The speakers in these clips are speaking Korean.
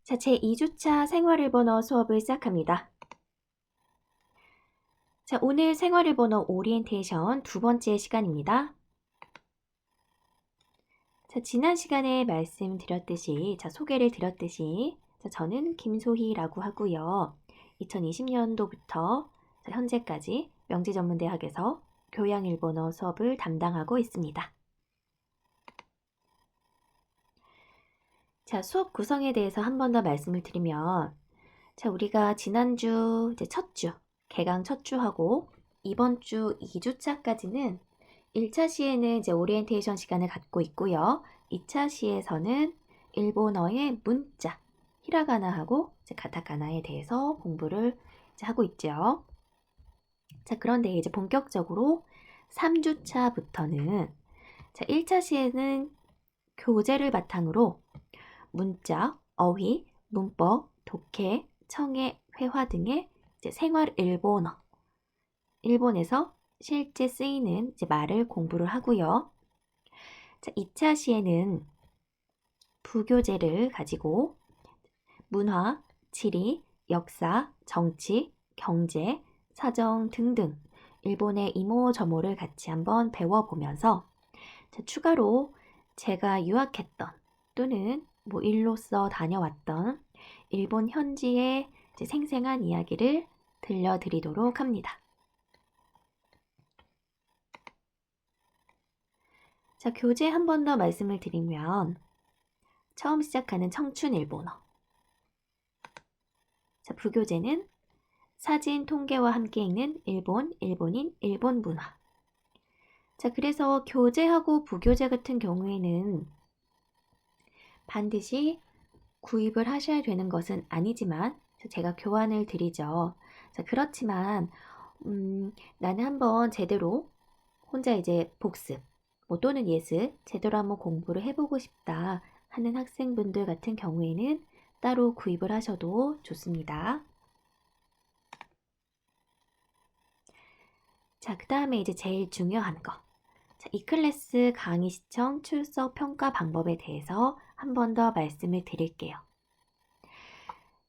자, 제2주차 생활일본어 수업을 시작합니다. 자, 오늘 생활일본어 오리엔테이션 두 번째 시간입니다. 자, 지난 시간에 말씀드렸듯이, 소개를 드렸듯이, 저는 김소희라고 하고요. 2020년도부터 현재까지 명지전문대학에서 교양일본어 수업을 담당하고 있습니다. 자, 수업 구성에 대해서 한 번 더 말씀을 드리면, 자, 우리가 지난주 첫 주, 개강 첫 주하고 이번 주 2주차까지는 1차 시에는 오리엔테이션 시간을 갖고 있고요. 2차 시에서는 일본어의 문자, 히라가나하고 가타카나에 대해서 공부를 하고 있죠. 자, 그런데 이제 본격적으로 3주차부터는 1차 시에는 교재를 바탕으로 문자, 어휘, 문법, 독해, 청해, 회화 등의 생활 일본어, 일본에서 실제 쓰이는 말을 공부를 하고요. 자, 2차 시에는 부교재를 가지고 문화, 지리, 역사, 정치, 경제, 사정 등등 일본의 이모저모를 같이 한번 배워보면서 추가로 제가 유학했던 또는 일로서 다녀왔던 일본 현지의 생생한 이야기를 들려드리도록 합니다. 자, 교재 한 번 더 말씀을 드리면 처음 시작하는 청춘 일본어. 자, 부교재는 사진 통계와 함께 읽는 일본, 일본인, 일본 문화. 자, 그래서 교재하고 부교재 같은 경우에는 반드시 구입을 하셔야 되는 것은 아니지만 제가 교환을 드리죠. 자, 그렇지만 나는 한번 제대로 혼자 복습 또는 예습 제대로 한번 공부를 해보고 싶다 하는 학생분들 같은 경우에는 따로 구입을 하셔도 좋습니다. 자, 그 다음에 제일 중요한 거. 자, 이 클래스 강의 시청, 출석, 평가 방법에 대해서 한 번 더 말씀을 드릴게요.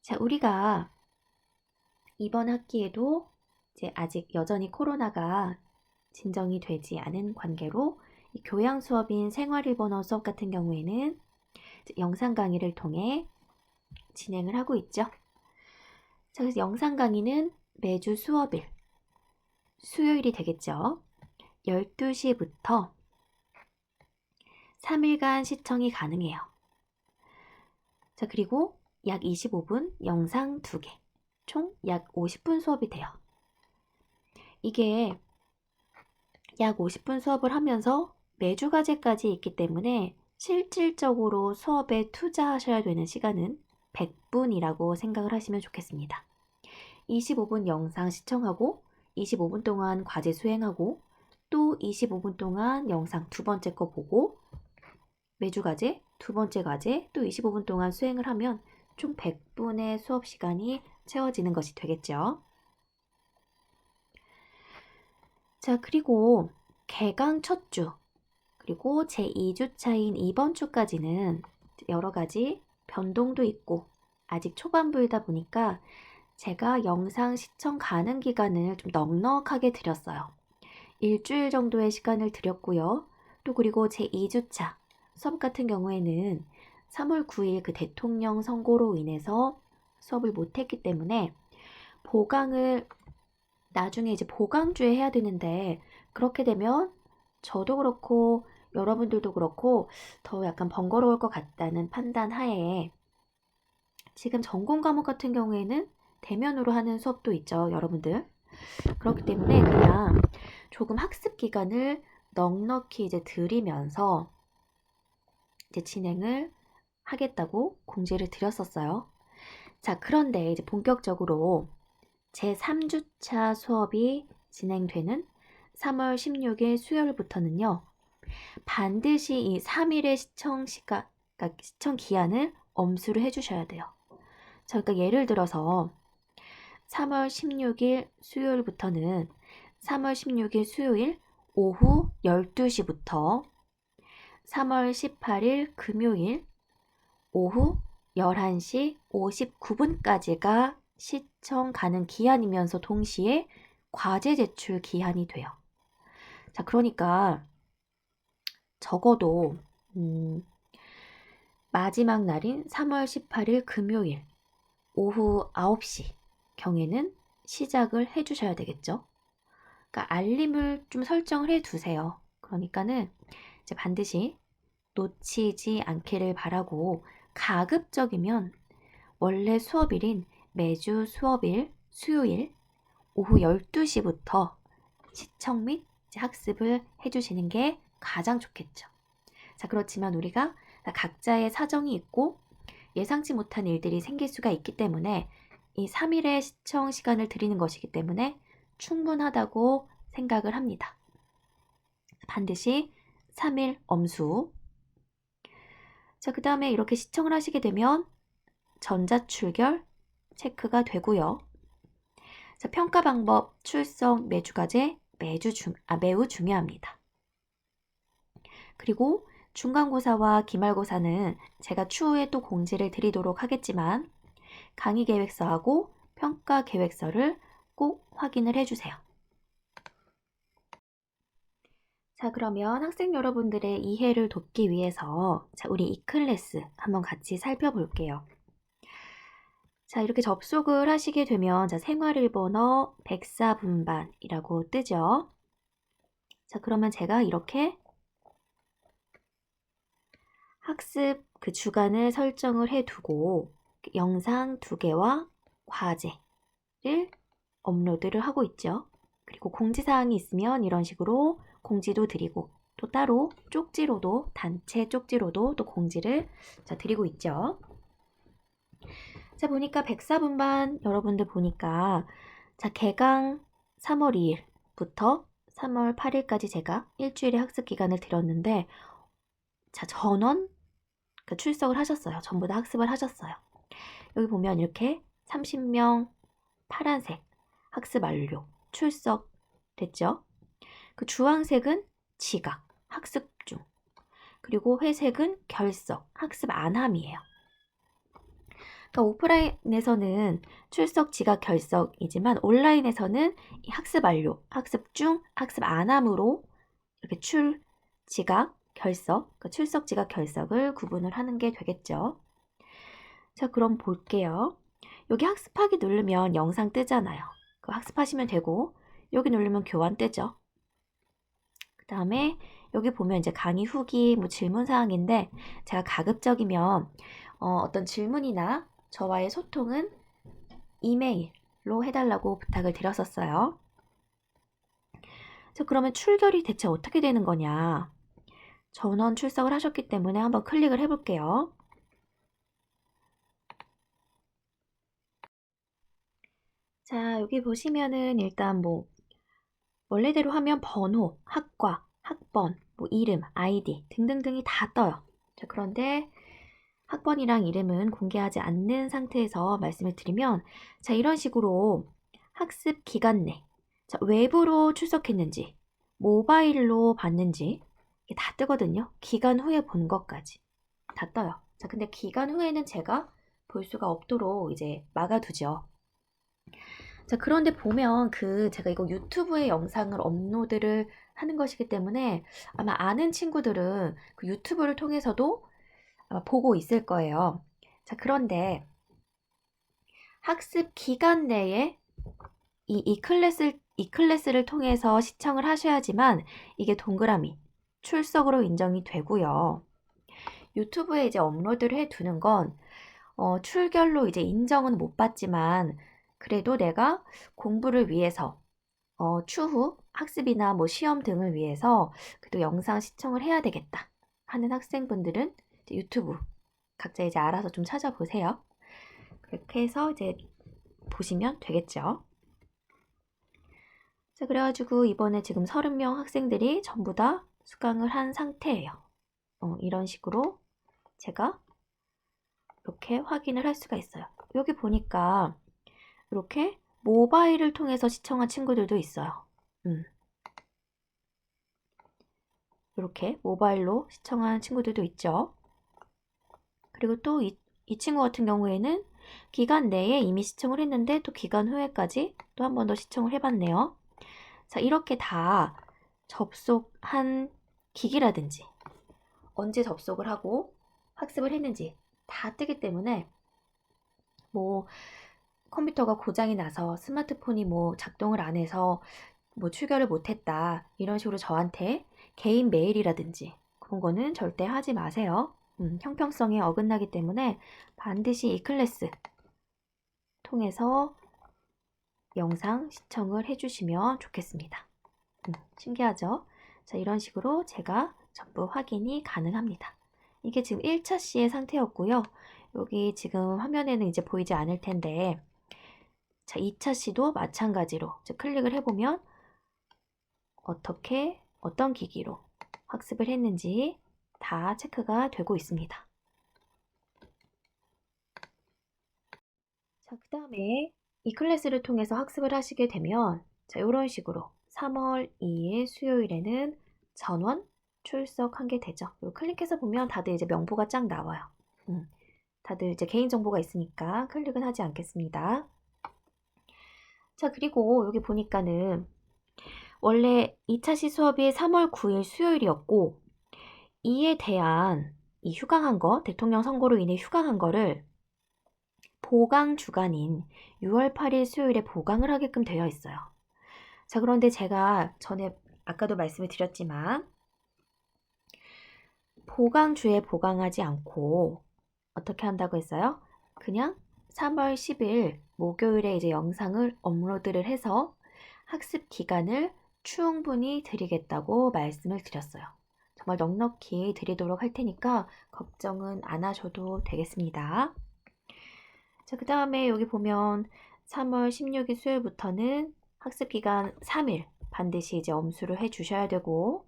자, 우리가 이번 학기에도 아직 여전히 코로나가 진정이 되지 않은 관계로 이 교양 수업인 생활일본어 수업 같은 경우에는 영상 강의를 통해 진행을 하고 있죠. 자, 그래서 영상 강의는 매주 수업일, 수요일이 되겠죠. 12시부터 3일간 시청이 가능해요. 자, 그리고 약 25분, 영상 2개, 총 약 50분 수업이 돼요. 이게 약 50분 수업을 하면서 매주 과제까지 있기 때문에 실질적으로 수업에 투자하셔야 되는 시간은 100분이라고 생각을 하시면 좋겠습니다. 25분 영상 시청하고 25분 동안 과제 수행하고 또 25분 동안 영상 두 번째 거 보고 매주 과제, 두 번째 과제 또 25분 동안 수행을 하면 총 100분의 수업 시간이 채워지는 것이 되겠죠. 자, 그리고 개강 첫 주, 그리고 제2주차인 이번 주까지는 여러 가지 변동도 있고 아직 초반부이다 보니까 제가 영상 시청 가능 기간을 좀 넉넉하게 드렸어요. 일주일 정도의 시간을 드렸고요. 또 그리고 제2주차 수업 같은 경우에는 3월 9일 그 대통령 선고로 인해서 수업을 못했기 때문에 보강을 나중에 보강주에 해야 되는데 그렇게 되면 저도 그렇고 여러분들도 그렇고 더 약간 번거로울 것 같다는 판단 하에 지금 전공 과목 같은 경우에는 대면으로 하는 수업도 있죠, 여러분들. 그렇기 때문에 그냥 조금 학습 기간을 넉넉히 드리면서 진행을 하겠다고 공지를 드렸었어요. 자, 그런데 본격적으로 제3주차 수업이 진행되는 3월 16일 수요일부터는요. 반드시 이 3일의 시청 기한을 엄수를 해주셔야 돼요. 자, 그러니까 예를 들어서 3월 16일 수요일부터는 3월 16일 수요일 오후 12시부터 3월 18일 금요일 오후 11시 59분까지가 시청 가능 기한이면서 동시에 과제 제출 기한이 돼요. 자, 그러니까 적어도 마지막 날인 3월 18일 금요일 오후 9시 경에는 시작을 해주셔야 되겠죠. 그러니까 알림을 좀 설정을 해두세요. 그러니까는 이제 반드시 놓치지 않기를 바라고 가급적이면 원래 수업일인 매주 수업일 수요일 오후 12시부터 시청 및 학습을 해주시는 게 가장 좋겠죠. 자, 그렇지만 우리가 각자의 사정이 있고 예상치 못한 일들이 생길 수가 있기 때문에 이 3일의 시청 시간을 드리는 것이기 때문에 충분하다고 생각을 합니다. 반드시 3일 엄수. 자, 그 다음에 이렇게 시청을 하시게 되면 전자출결 체크가 되고요. 자, 평가 방법, 출석, 매주과제 매우 중요합니다. 그리고 중간고사와 기말고사는 제가 추후에 또 공지를 드리도록 하겠지만 강의 계획서하고 평가 계획서를 꼭 확인을 해주세요. 자, 그러면 학생 여러분들의 이해를 돕기 위해서 우리 이 클래스 한번 같이 살펴볼게요. 자, 이렇게 접속을 하시게 되면 생활일본어 104분반이라고 뜨죠. 자, 그러면 제가 이렇게 학습 그 주간을 설정을 해두고 영상 2개와 과제를 업로드를 하고 있죠. 그리고 공지사항이 있으면 이런 식으로 공지도 드리고 또 따로 쪽지로도 단체 쪽지로도 또 공지를 드리고 있죠. 자, 보니까 104분반 여러분들 보니까 개강 3월 2일부터 3월 8일까지 제가 일주일의 학습 기간을 드렸는데 전원 출석을 하셨어요. 전부 다 학습을 하셨어요. 여기 보면 이렇게 30명 파란색 학습 완료 출석 됐죠? 그 주황색은 지각 학습 중 그리고 회색은 결석 학습 안함이에요. 그러니까 오프라인에서는 출석 지각 결석이지만 온라인에서는 이 학습 완료 학습 중 학습 안함으로 이렇게 지각 결석 그러니까 출석 지각 결석을 구분을 하는 게 되겠죠. 자, 그럼 볼게요. 여기 학습하기 누르면 영상 뜨잖아요. 그 학습하시면 되고 여기 누르면 교환 뜨죠. 그 다음에 여기 보면 이제 강의 후기 질문 사항인데 제가 가급적이면 어떤 질문이나 저와의 소통은 이메일로 해달라고 부탁을 드렸었어요. 자, 그러면 출결이 대체 어떻게 되는 거냐? 전원 출석을 하셨기 때문에 한번 클릭을 해볼게요. 자, 여기 보시면은 일단 원래대로 하면 번호, 학과, 학번, 이름, 아이디 등등등이 다 떠요. 자, 그런데 학번이랑 이름은 공개하지 않는 상태에서 말씀을 드리면 이런 식으로 학습 기간 내 외부로 출석했는지 모바일로 봤는지 이게 다 뜨거든요. 기간 후에 본 것까지 다 떠요. 자, 근데 기간 후에는 제가 볼 수가 없도록 이제 막아두죠. 자, 그런데 보면 제가 이거 유튜브에 영상을 업로드를 하는 것이기 때문에 아마 아는 친구들은 그 유튜브를 통해서도 아마 보고 있을 거예요. 자, 그런데 학습 기간 내에 이 클래스를 통해서 시청을 하셔야지만 이게 동그라미 출석으로 인정이 되고요. 유튜브에 이제 업로드를 해 두는 건 출결로 이제 인정은 못 받지만 그래도 내가 공부를 위해서 추후 학습이나 시험 등을 위해서 그래도 영상 시청을 해야 되겠다 하는 학생분들은 이제 유튜브 각자 이제 알아서 좀 찾아보세요. 그렇게 해서 이제 보시면 되겠죠. 자, 그래가지고 이번에 지금 30명 학생들이 전부 다 수강을 한 상태예요. 이런 식으로 제가 이렇게 확인을 할 수가 있어요. 여기 보니까 이렇게 모바일을 통해서 시청한 친구들도 있어요. 이렇게 모바일로 시청한 친구들도 있죠. 그리고 또 이 친구 같은 경우에는 기간 내에 이미 시청을 했는데 또 기간 후에까지 또 한 번 더 시청을 해봤네요. 자, 이렇게 다 접속한 기기라든지 언제 접속을 하고 학습을 했는지 다 뜨기 때문에 뭐 컴퓨터가 고장이 나서 스마트폰이 뭐 작동을 안 해서 뭐 출결을 못했다 이런 식으로 저한테 개인 메일이라든지 그런 거는 절대 하지 마세요. 형평성에 어긋나기 때문에 반드시 이 클래스 통해서 영상 시청을 해주시면 좋겠습니다. 신기하죠? 자, 이런 식으로 제가 전부 확인이 가능합니다. 이게 지금 1차 시의 상태였고요. 여기 지금 화면에는 이제 보이지 않을 텐데 자, 2차 시도 마찬가지로 클릭을 해보면 어떤 기기로 학습을 했는지 다 체크가 되고 있습니다. 자, 그 다음에 이 클래스를 통해서 학습을 하시게 되면 자, 이런 식으로 3월 2일 수요일에는 전원 출석한 게 되죠. 클릭해서 보면 다들 이제 명부가 쫙 나와요. 다들 이제 개인정보가 있으니까 클릭은 하지 않겠습니다. 자, 그리고 여기 보니까는 원래 2차 시 수업이 3월 9일 수요일이었고 이에 대한 이 휴강한 거, 대통령 선거로 인해 휴강한 거를 보강 주간인 6월 8일 수요일에 보강을 하게끔 되어 있어요. 자, 그런데 제가 전에 아까도 말씀을 드렸지만 보강주에 보강하지 않고 어떻게 한다고 했어요? 그냥 3월 10일 목요일에 이제 영상을 업로드를 해서 학습 기간을 충분히 드리겠다고 말씀을 드렸어요. 정말 넉넉히 드리도록 할 테니까 걱정은 안 하셔도 되겠습니다. 자, 그 다음에 여기 보면 3월 16일 수요일부터는 학습 기간 3일 반드시 이제 엄수를 해 주셔야 되고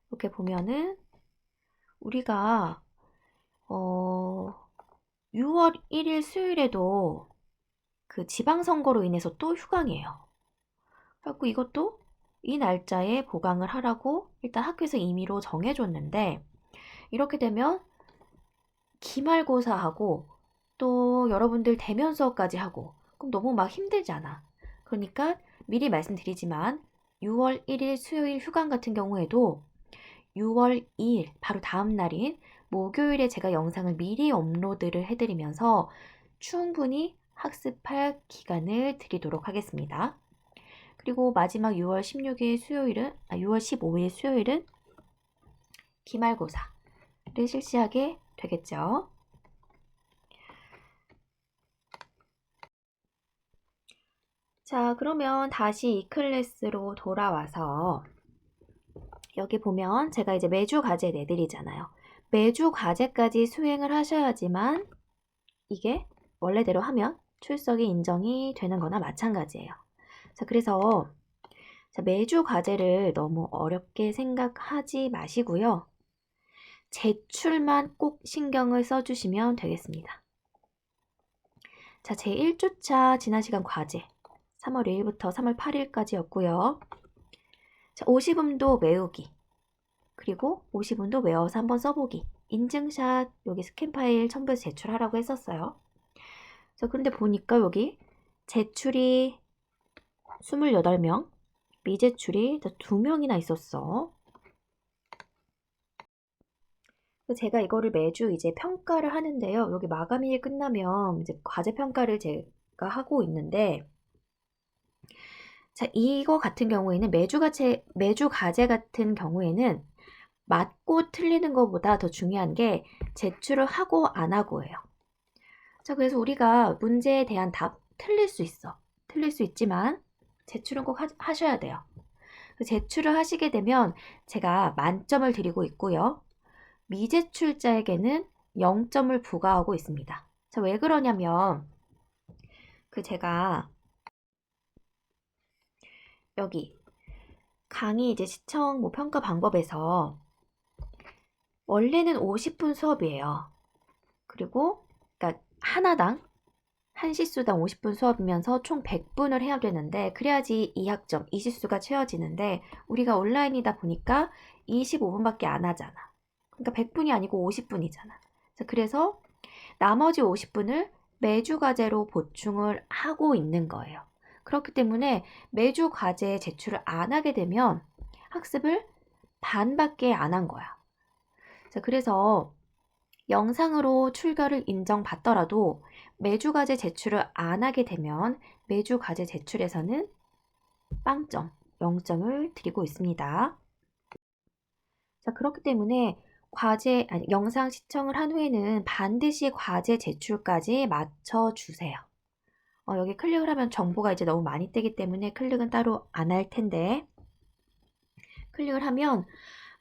이렇게 보면은 우리가 6월 1일 수요일에도 그 지방선거로 인해서 또 휴강이에요. 그래갖고 이것도 이 날짜에 보강을 하라고 일단 학교에서 임의로 정해줬는데 이렇게 되면 기말고사하고 또 여러분들 대면 수업까지 하고 그럼 너무 막 힘들잖아. 그러니까 미리 말씀드리지만 6월 1일 수요일 휴강 같은 경우에도 6월 2일 바로 다음 날인 목요일에 제가 영상을 미리 업로드를 해드리면서 충분히 학습할 기간을 드리도록 하겠습니다. 그리고 마지막 6월 16일 수요일은 6월 15일 수요일은 기말고사를 실시하게 되겠죠. 자, 그러면 다시 이 클래스로 돌아와서 여기 보면 제가 이제 매주 과제 내드리잖아요. 매주 과제까지 수행을 하셔야지만 이게 원래대로 하면 출석이 인정이 되는 거나 마찬가지예요. 자, 그래서 매주 과제를 너무 어렵게 생각하지 마시고요. 제출만 꼭 신경을 써주시면 되겠습니다. 자, 제 1주차 지난 시간 과제 3월 2일부터 3월 8일까지였고요. 자, 50음도 외우기 그리고 50음도 외워서 한번 써보기 인증샷 여기 스캔 파일 첨부해서 제출하라고 했었어요. 자, 그런데 보니까 여기 제출이 28명 미제출이 2명이나 있었어. 제가 이거를 매주 이제 평가를 하는데요. 여기 마감일이 끝나면 이제 과제 평가를 제가 하고 있는데, 자, 이거 같은 경우에는 매주 과제 같은 경우에는 맞고 틀리는 것보다 더 중요한 게 제출을 하고 안 하고예요. 자, 그래서 우리가 문제에 대한 답 틀릴 수 있어. 틀릴 수 있지만 제출은 꼭 하셔야 돼요. 제출을 하시게 되면 제가 만점을 드리고 있고요. 미제출자에게는 0점을 부과하고 있습니다. 자, 왜 그러냐면 제가 여기 강의 이제 시청 평가 방법에서 원래는 50분 수업이에요. 그리고 그러니까 하나당 한 시수당 50분 수업이면서 총 100분을 해야 되는데 그래야지 2학점, 20수가 채워지는데 우리가 온라인이다 보니까 25분밖에 안 하잖아. 그러니까 100분이 아니고 50분이잖아. 그래서 나머지 50분을 매주 과제로 보충을 하고 있는 거예요. 그렇기 때문에 매주 과제 제출을 안 하게 되면 학습을 반밖에 안 한 거야. 그래서 영상으로 출결을 인정받더라도 매주 과제 제출을 안 하게 되면 매주 과제 제출에서는 빵점, 0점을 드리고 있습니다. 그렇기 때문에 영상 시청을 한 후에는 반드시 과제 제출까지 맞춰주세요. 여기 클릭을 하면 정보가 이제 너무 많이 뜨기 때문에 클릭은 따로 안 할 텐데, 클릭을 하면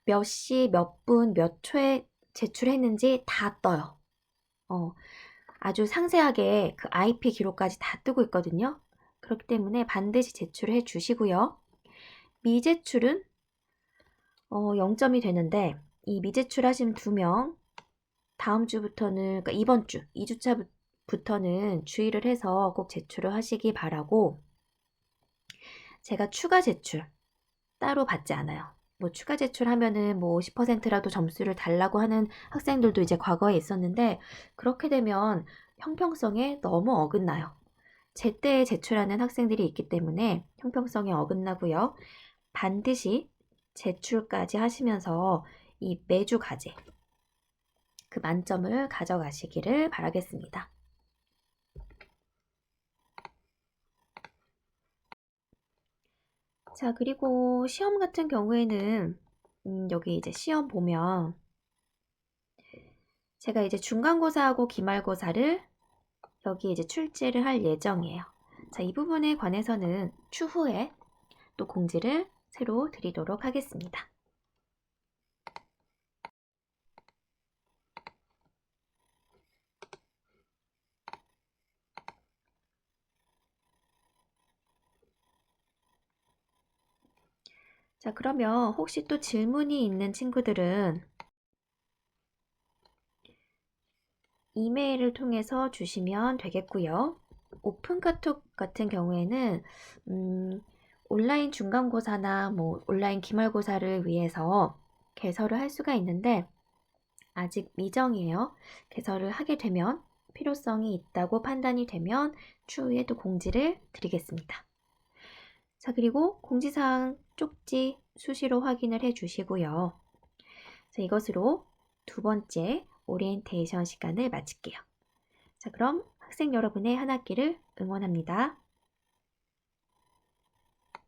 몇 시, 몇 분, 몇 초에 제출했는지 다 떠요. 아주 상세하게 그 IP 기록까지 다 뜨고 있거든요. 그렇기 때문에 반드시 제출해 주시고요. 미제출은 0점이 되는데, 이 미제출 하신 2명 다음 주부터는, 그러니까 이번 주 2주차부터는 주의를 해서 꼭 제출을 하시기 바라고, 제가 추가 제출 따로 받지 않아요. 뭐 추가 제출하면은 뭐 50%라도 점수를 달라고 하는 학생들도 이제 과거에 있었는데, 그렇게 되면 형평성에 너무 어긋나요. 제때에 제출하는 학생들이 있기 때문에 형평성에 어긋나고요. 반드시 제출까지 하시면서 이 매주 과제 그 만점을 가져가시기를 바라겠습니다. 그리고 시험 같은 경우에는 여기 이제 시험 보면 제가 이제 중간고사하고 기말고사를 여기 이제 출제를 할 예정이에요. 이 부분에 관해서는 추후에 또 공지를 새로 드리도록 하겠습니다. 그러면 혹시 또 질문이 있는 친구들은 이메일을 통해서 주시면 되겠고요. 오픈 카톡 같은 경우에는 온라인 중간고사나 뭐 온라인 기말고사를 위해서 개설을 할 수가 있는데 아직 미정이에요. 개설을 하게 되면 필요성이 있다고 판단이 되면 추후에 또 공지를 드리겠습니다. 그리고 공지사항 쪽지 수시로 확인을 해 주시고요. 이것으로 2번째 오리엔테이션 시간을 마칠게요. 그럼 학생 여러분의 한 학기를 응원합니다.